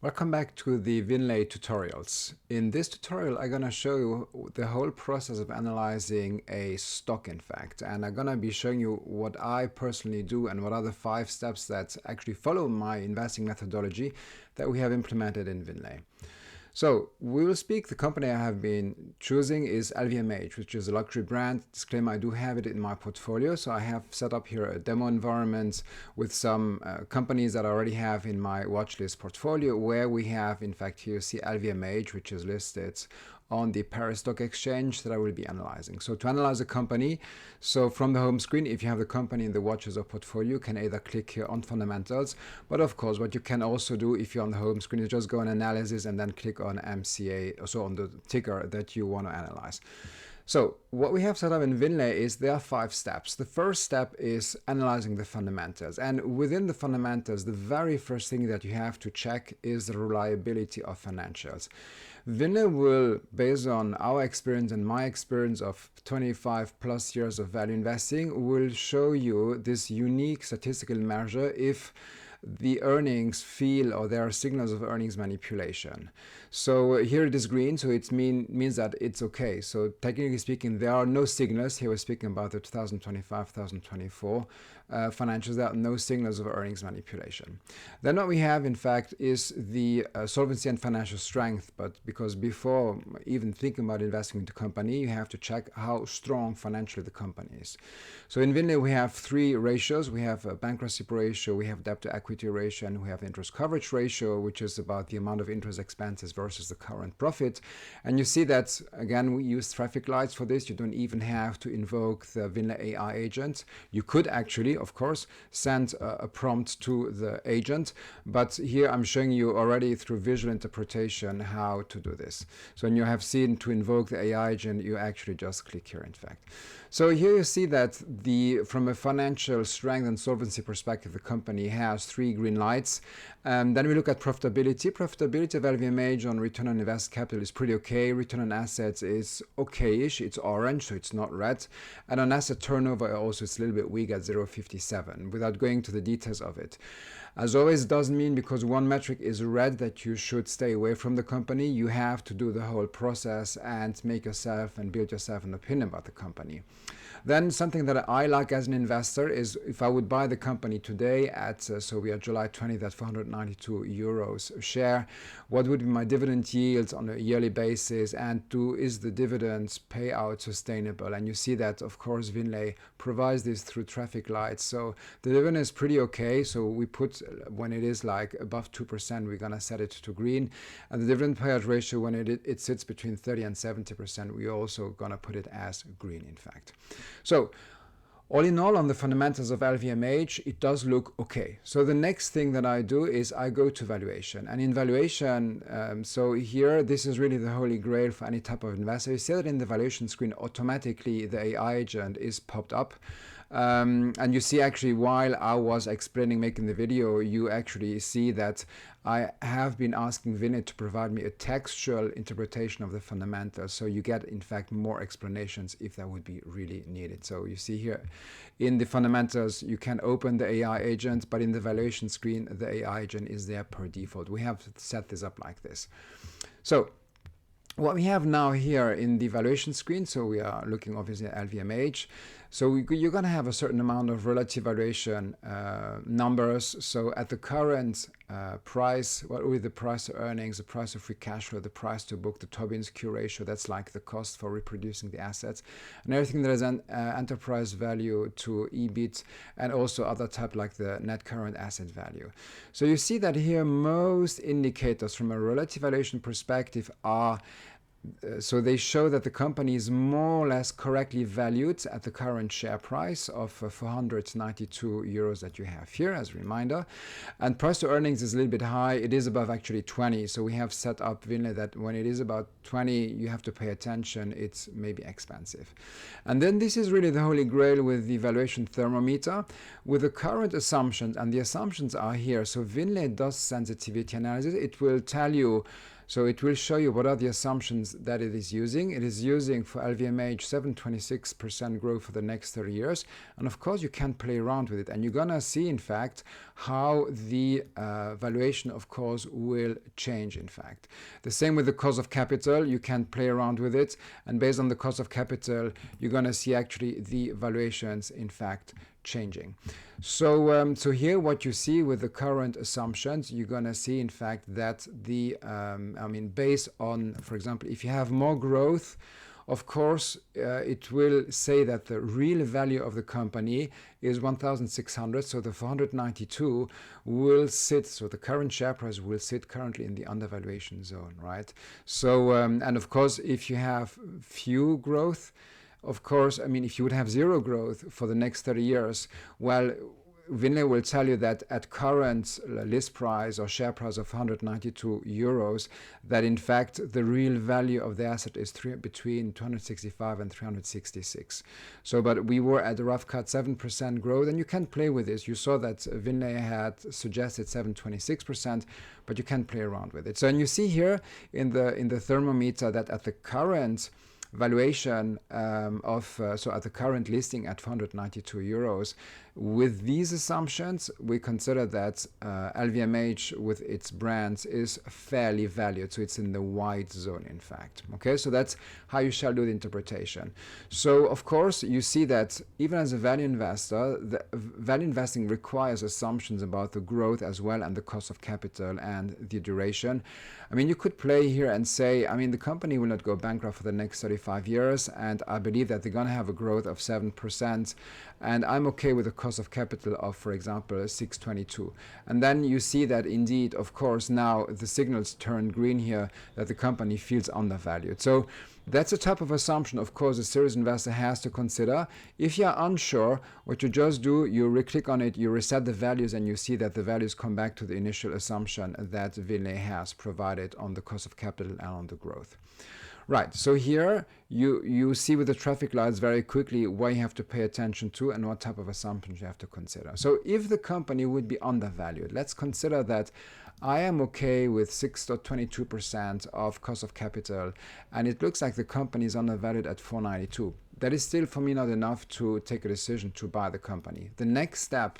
Welcome back to the Vinley tutorials. In this tutorial, I'm going to show you the whole process of analyzing a stock, in fact. And I'm going to be showing you what I personally do and what are the 5 steps that actually follow my investing methodology that we have implemented in Vinley. So we will speak. The company I have been choosing is LVMH, which is a luxury brand. Disclaimer, I do have it in my portfolio. So I have set up here a demo environment with some companies that I already have in my watchlist portfolio, where we have, in fact, here you see LVMH, which is listed on the Paris Stock Exchange that I will be analyzing. So to analyze a company, so from the home screen, if you have the company in the watches or portfolio, you can either click here on fundamentals, but of course what you can also do if you're on the home screen is just go on analysis and then click on MCA, so on the ticker that you want to analyze. So what we have set up in Vinley is there are 5 steps. The first step is analyzing the fundamentals. And within the fundamentals, the very first thing that you have to check is the reliability of financials. Vinley will, based on our experience and my experience of 25 plus years of value investing, will show you this unique statistical measure if the earnings feel or there are signals of earnings manipulation. So here it is green, so it means that it's okay. So technically speaking, there are no signals. Here we're speaking about the 2025-2024 financials. There are no signals of earnings manipulation. Then what we have, in fact, is the solvency and financial strength. But because before even thinking about investing into a company, you have to check how strong financially the company is. So in Vinley, we have 3 ratios. We have a bankruptcy ratio, we have debt to equity ratio, and we have interest coverage ratio, which is about the amount of interest expenses versus the current profit. And you see that, again, we use traffic lights for this. You don't even have to invoke the Vinley AI agent. You could actually, of course, send a prompt to the agent, but here I'm showing you already through visual interpretation how to do this. So when you have seen to invoke the AI agent, you actually just click here, in fact. So here you see that from a financial strength and solvency perspective, the company has 3 green lights. Then we look at profitability. Profitability of LVMH on return on invested capital is pretty okay. Return on assets is okay-ish. It's orange, so it's not red. And on asset turnover also it's a little bit weak at 0.57, without going to the details of it. As always, it doesn't mean because one metric is red that you should stay away from the company. You have to do the whole process and make yourself and build yourself an opinion about the company. Then something that I like as an investor is if I would buy the company today at, so we are July 20th at 492 euros a share, what would be my dividend yield on a yearly basis, and is the dividends payout sustainable? And you see that, of course, Vinley provides this through traffic lights. So the dividend is pretty okay. So we put, when it is like above 2%, we're going to set it to green. And the dividend payout ratio, when it sits between 30 and 70%, we're also going to put it as green, in fact. So all in all, on the fundamentals of LVMH, it does look okay. So the next thing that I do is I go to valuation. And in valuation, so here, this is really the holy grail for any type of investor. You see that in the valuation screen, automatically the AI agent is popped up. And you see actually while I was explaining, making the video, you actually see that I have been asking Vinley to provide me a textual interpretation of the fundamentals. So you get, in fact, more explanations if that would be really needed. So you see here in the fundamentals, you can open the AI agent, but in the valuation screen, the AI agent is there per default. We have set this up like this. So what we have now here in the valuation screen, so we are looking obviously at LVMH. So you're going to have a certain amount of relative valuation numbers. So at the current price, what with the price to earnings, the price of free cash flow, the price to book, the Tobin's Q ratio, that's like the cost for reproducing the assets, and everything that is an enterprise value to EBIT, and also other type like the net current asset value. So you see that here most indicators from a relative valuation perspective are so they show that the company is more or less correctly valued at the current share price of 492 euros that you have here as a reminder. And price to earnings is a little bit high. It is above actually 20. So we have set up Vinley that when it is about 20, you have to pay attention. It's maybe expensive. And then this is really the holy grail with the valuation thermometer with the current assumptions. And the assumptions are here. So Vinley does sensitivity analysis. It will tell you So it will show you what are the assumptions that it is using. It is using for LVMH 726% growth for the next 30 years. And of course, you can play around with it. And you're going to see, in fact, how the valuation, of course, will change, in fact. The same with the cost of capital. You can play around with it. And based on the cost of capital, you're going to see actually the valuations, in fact, changing. So here what you see with the current assumptions, you're going to see, in fact, that the, based on, for example, if you have more growth, of course, it will say that the real value of the company is 1,600. So the 492 will sit, so the current share price will sit currently in the undervaluation zone, right? So, and of course, if you have few growth, of course, if you would have zero growth for the next 30 years, well, Vinley will tell you that at current list price or share price of 192 euros, that in fact the real value of the asset is between 265 and 366. So, but we were at a rough cut 7% growth, and you can play with this. You saw that Vinley had suggested 726%, but you can play around with it. So, and you see here in the thermometer that at the current valuation so at the current listing at 492 euros, with these assumptions, we consider that LVMH with its brands is fairly valued. So it's in the white zone, in fact. Okay, so that's how you shall do the interpretation. So, of course, you see that even as a value investor, the value investing requires assumptions about the growth as well and the cost of capital and the duration. You could play here and say, the company will not go bankrupt for the next 35 years, and I believe that they're going to have a growth of 7%, and I'm okay with a cost of capital of, for example, 622. And then you see that indeed, of course, now the signals turn green here, that the company feels undervalued. So that's a type of assumption, of course, a serious investor has to consider. If you're unsure, what you just do, you click on it, you reset the values, and you see that the values come back to the initial assumption that Vinley has provided on the cost of capital and on the growth. Right, so here you see with the traffic lights very quickly what you have to pay attention to and what type of assumptions you have to consider. So if the company would be undervalued, let's consider that I am okay with 6.22% of cost of capital, and it looks like the company is undervalued at 492. That is still, for me, not enough to take a decision to buy the company. The next step,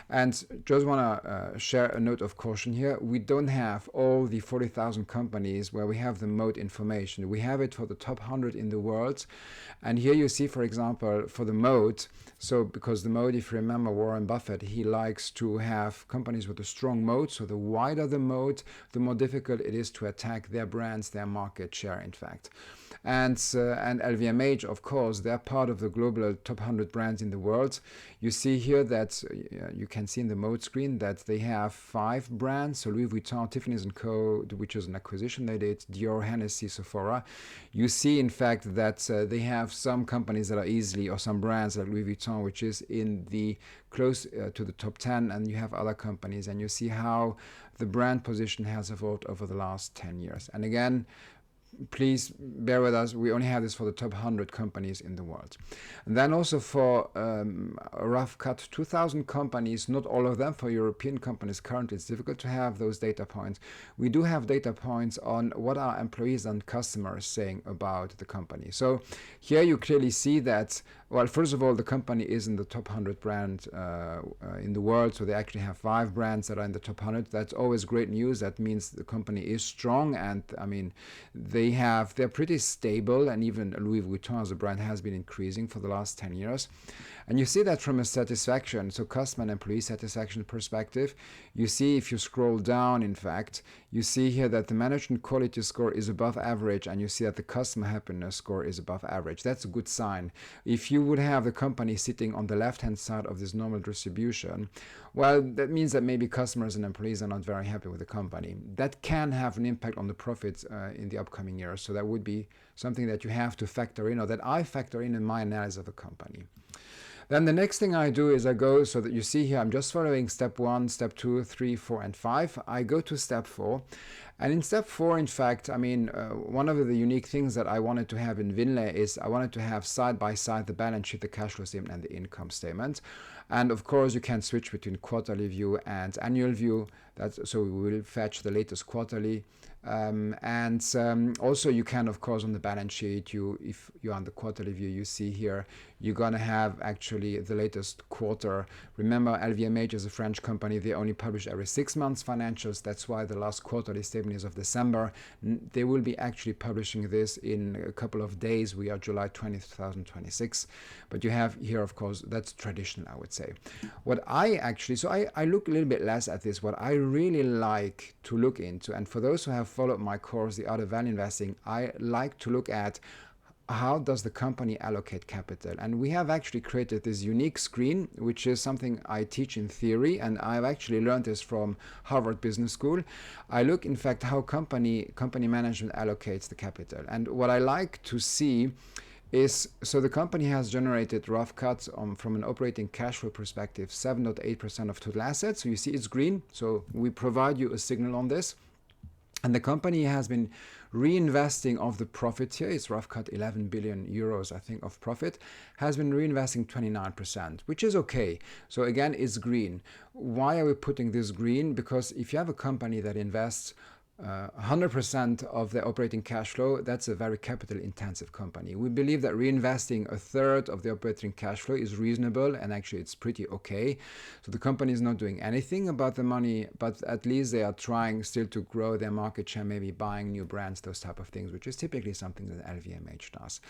and just want to share a note of caution here, we don't have all the 40,000 companies where we have the Moat information. We have it for the top 100 in the world. And here you see, for example, for the Moat, so because the Moat, if you remember Warren Buffett, he likes to have companies with a strong moat. So the wider the moat, the more difficult it is to attack their brands, their market share, in fact. And LVMH, of course, they're part of the global top 100 brands in the world. You see here that you can see in the Moat screen that they have 5 brands. So Louis Vuitton, Tiffany's & Co., which is an acquisition they did, Dior, Hennessy, Sephora. You see, in fact, that they have some companies that are easily, or some brands like Louis Vuitton, which is in the close to the top 10, and you have other companies, and you see how the brand position has evolved over the last 10 years. And again, please bear with us, we only have this for the top 100 companies in the world. And then also for a rough cut, 2,000 companies, not all of them, for European companies currently it's difficult to have those data points. We do have data points on what our employees and customers saying about the company. So here you clearly see that, well, first of all, the company is in the top 100 brand in the world, so they actually have 5 brands that are in the top 100. That's always great news. That means the company is strong, and they're pretty stable, and even Louis Vuitton as a brand has been increasing for the last 10 years. And you see that from a satisfaction, so customer and employee satisfaction perspective. You see, if you scroll down, in fact, you see here that the management quality score is above average, and you see that the customer happiness score is above average. That's a good sign. If you would have the company sitting on the left-hand side of this normal distribution, well, that means that maybe customers and employees are not very happy with the company. That can have an impact on the profits in the upcoming years. So that would be something that you have to factor in, or that I factor in my analysis of the company. Then the next thing I do is I go, so that you see here, I'm just following step 1, step 2, 3, 4, and 5. I go to step 4, And in step 4, in fact, I mean, one of the unique things that I wanted to have in Vinley is I wanted to have side by side the balance sheet, the cash flow statement, and the income statement. And of course, you can switch between quarterly view and annual view. So we will fetch the latest quarterly. Also you can, of course, on the balance sheet, if you're on the quarterly view, you see here, you're going to have actually the latest quarter. Remember, LVMH is a French company. They only publish every 6 months financials. That's why the last quarterly statement is of December. They will be actually publishing this in a couple of days. We are July 20th, 2026. But you have here, of course, that's traditional, I would say. What I actually, so I look a little bit less at this. What I really like to look into, and for those who have followed my course, The Art of Value Investing, I like to look at how does the company allocate capital. And we have actually created this unique screen, which is something I teach in theory, and I've actually learned this from Harvard Business School. I look, in fact, how company management allocates the capital. And what I like to see is, so the company has generated rough cuts from an operating cash flow perspective, 7.8% of total assets. So you see it's green. So we provide you a signal on this. And the company has been reinvesting of the profit here. It's rough cut 11 billion euros, I think, of profit, has been reinvesting 29%, which is okay. So again, it's green. Why are we putting this green? Because if you have a company that invests 100% of the operating cash flow, that's a very capital intensive company. We believe that reinvesting a third of the operating cash flow is reasonable, and actually it's pretty okay. So the company is not doing anything about the money, but at least they are trying still to grow their market share, maybe buying new brands, those type of things, which is typically something that LVMH does.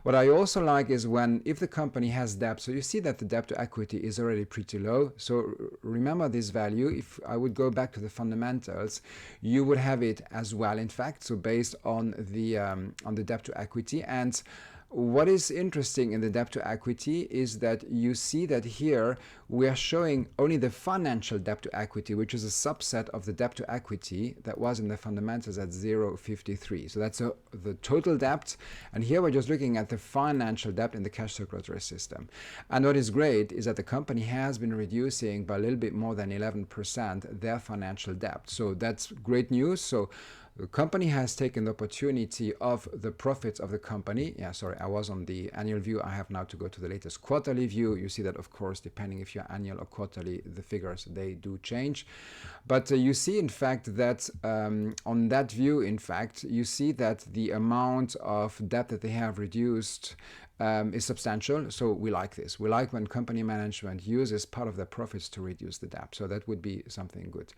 What I also like is if the company has debt, so you see that the debt to equity is already pretty low. So remember this value. If I would go back to the fundamentals, you would have it as well, in fact, so based on the debt to equity. And what is interesting in the debt to equity is that you see that here we are showing only the financial debt to equity, which is a subset of the debt to equity that was in the fundamentals at 0.53. So that's the total debt. And here we're just looking at the financial debt in the cash circulatory system. And what is great is that the company has been reducing by a little bit more than 11% their financial debt. So that's great news. So the company has taken the opportunity of the profits of the company. Yeah, sorry, I was on the annual view. I have now to go to the latest quarterly view. You see that, of course, depending if you're annual or quarterly, the figures, they do change. But you see, in fact, that on that view, in fact, you see that the amount of debt that they have reduced is substantial. So we like this. We like when company management uses part of their profits to reduce the debt. So that would be something good.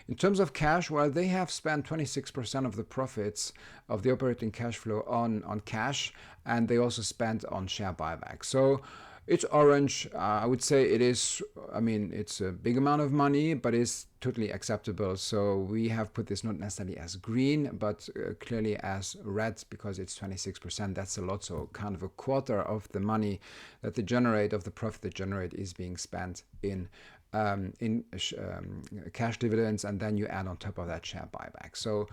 In terms of cash, well, they have spent 26% of the profits of the operating cash flow on cash, and they also spent on share buyback. So it's orange. I would say it is, I mean, it's a big amount of money, but it's totally acceptable. So we have put this not necessarily as green, but clearly as red, because it's 26%. That's a lot. So kind of a quarter of the money that they generate, of the profit they generate, is being spent in cash dividends, and then you add on top of that share buyback. So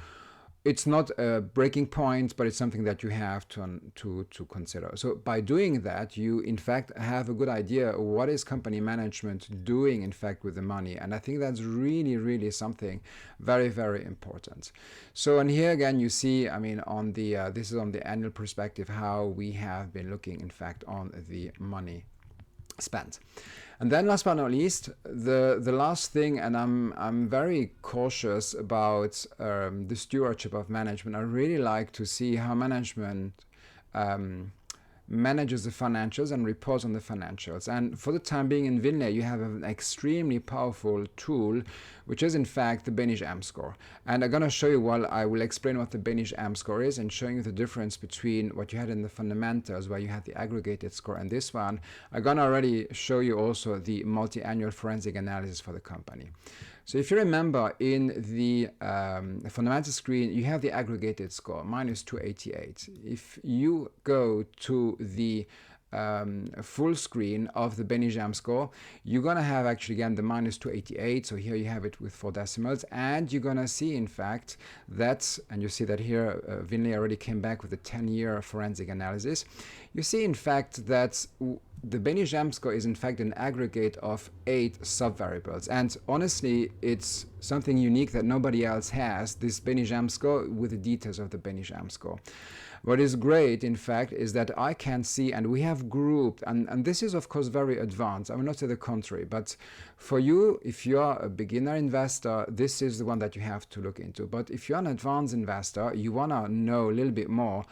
it's not a breaking point, but it's something that you have to consider. So by doing that, you in fact have a good idea of what is company management doing, in fact, with the money. And I think that's really, really something very, very important. So, and here again, you see, I mean, on the this is on the annual perspective, how we have been looking, in fact, on the money spent. And then last but not least, the last thing, and I'm very cautious about the stewardship of management. I really like to see how management manages the financials and reports on the financials. And for the time being in Vinley, you have an extremely powerful tool, which is in fact the Benich M score. And I'm going to show you, well, I will explain what the Benich M score is, and showing you the difference between what you had in the fundamentals, where you had the aggregated score, and this one. I'm going to already show you also the multi-annual forensic analysis for the company. So if you remember, in the fundamental screen, you have the aggregated score, minus 288. If you go to the full screen of the Benich M score, you're going to have actually again the minus 288. So here you have it with 4 decimals, and you're going to see, in fact, that, and you see that here, Vinley already came back with a 10-year forensic analysis. You see, in fact, that the Benny Jam score is in fact an aggregate of 8 subvariables. And honestly, it's something unique that nobody else has, this Benny Jam score with the details of the Benny Jam score. What is great, in fact, is that I can see, and we have grouped, and this is, of course, very advanced. I will not say the contrary, but for you, if you are a beginner investor, this is the one that you have to look into. But if you're an advanced investor, you want to know a little bit more.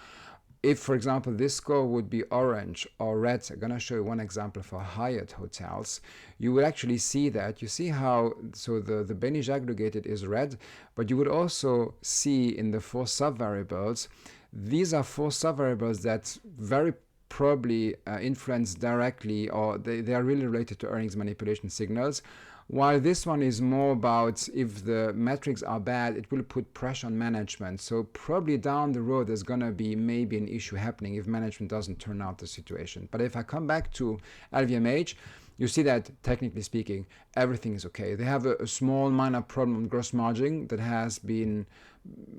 If, for example, this score would be orange or red, I'm going to show you one example for Hyatt hotels, you will actually see that. You see how, so the Benny aggregated is red, but you would also see in the 4 subvariables, these are 4 subvariables that very probably influence directly, or they are really related to earnings manipulation signals, while this one is more about if the metrics are bad, it will put pressure on management. So probably down the road there's going to be maybe an issue happening if management doesn't turn out the situation. But if I come back to LVMH, you see that, technically speaking, everything is okay. They have a small minor problem on gross margin that has been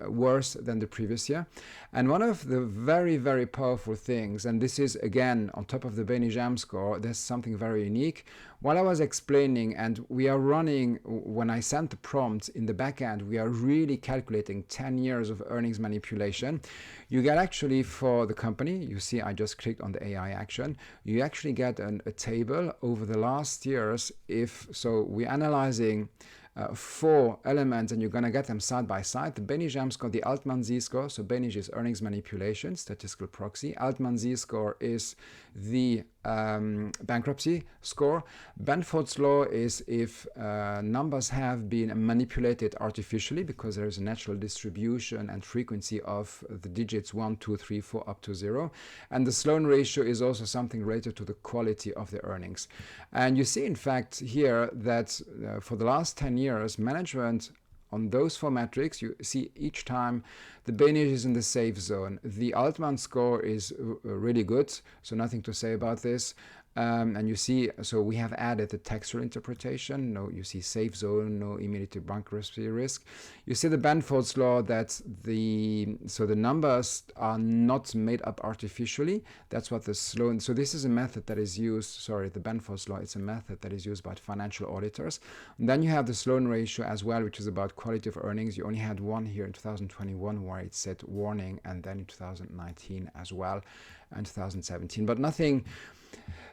worse than the previous year. And one of the very, very powerful things, and this is again on top of the Benny Jam score, there's something very unique. While I was explaining, and we are running, when I sent the prompt in the back end, we are really calculating 10 years of earnings manipulation. You get actually for the company, you see I just clicked on the AI action, you actually get a table over the last years. So we're analyzing 4 elements, and you're going to get them side by side. The Benny Jam score, the Altman Z-score, so Benny is earnings manipulation, statistical proxy. Altman Z-score is the bankruptcy score. Benford's law is if numbers have been manipulated artificially, because there is a natural distribution and frequency of the digits 1, 2, 3, 4 up to 0. And the Sloan ratio is also something related to the quality of the earnings. And you see, in fact, here that for the last 10 years, management on those 4 metrics, you see each time the Benny is in the safe zone. The Altman score is really good, so nothing to say about this. And you see, so we have added the textual interpretation. No, you see safe zone, no immediate bankruptcy risk. You see the Benford's law that the numbers are not made up artificially. That's what the Sloan. So this is a method that is used. Sorry, the Benford's law. It's a method that is used by financial auditors. And then you have the Sloan ratio as well, which is about quality of earnings. You only had one here in 2021 where it said warning, and then in 2019 as well, and 2017. But nothing.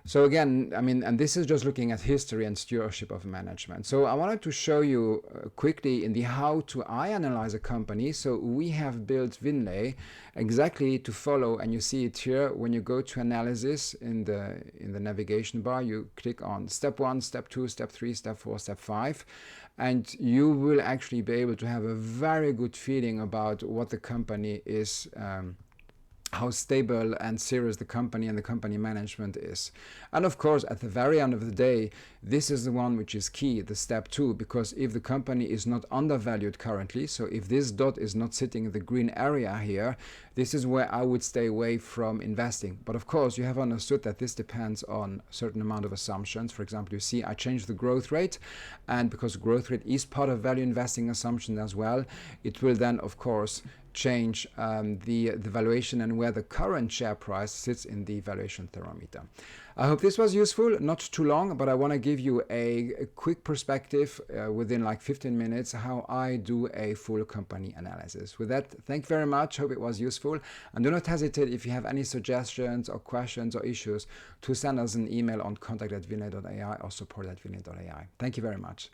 So again, I mean, and this is just looking at history and stewardship of management. So I wanted to show you quickly in the how to analyze a company. So we have built Vinley exactly to follow, and you see it here when you go to analysis in the navigation bar. You click on step 1, step 2, step 3, step 4, step 5, and you will actually be able to have a very good feeling about what the company is. How stable and serious the company and the company management is. And of course, at the very end of the day, this is the one which is key, the step 2, because if the company is not undervalued currently, so if this dot is not sitting in the green area here, this is where I would stay away from investing. But of course, you have understood that this depends on a certain amount of assumptions. For example, you see I changed the growth rate, and because growth rate is part of value investing assumption as well, it will then, of course, change the valuation and where the current share price sits in the valuation thermometer. I hope this was useful, not too long, but I want to give you a quick perspective within like 15 minutes how I do a full company analysis. With that, thank you very much. Hope it was useful. And do not hesitate if you have any suggestions or questions or issues to send us an email on contact@vinley.ai or support@vinley.ai. Thank you very much.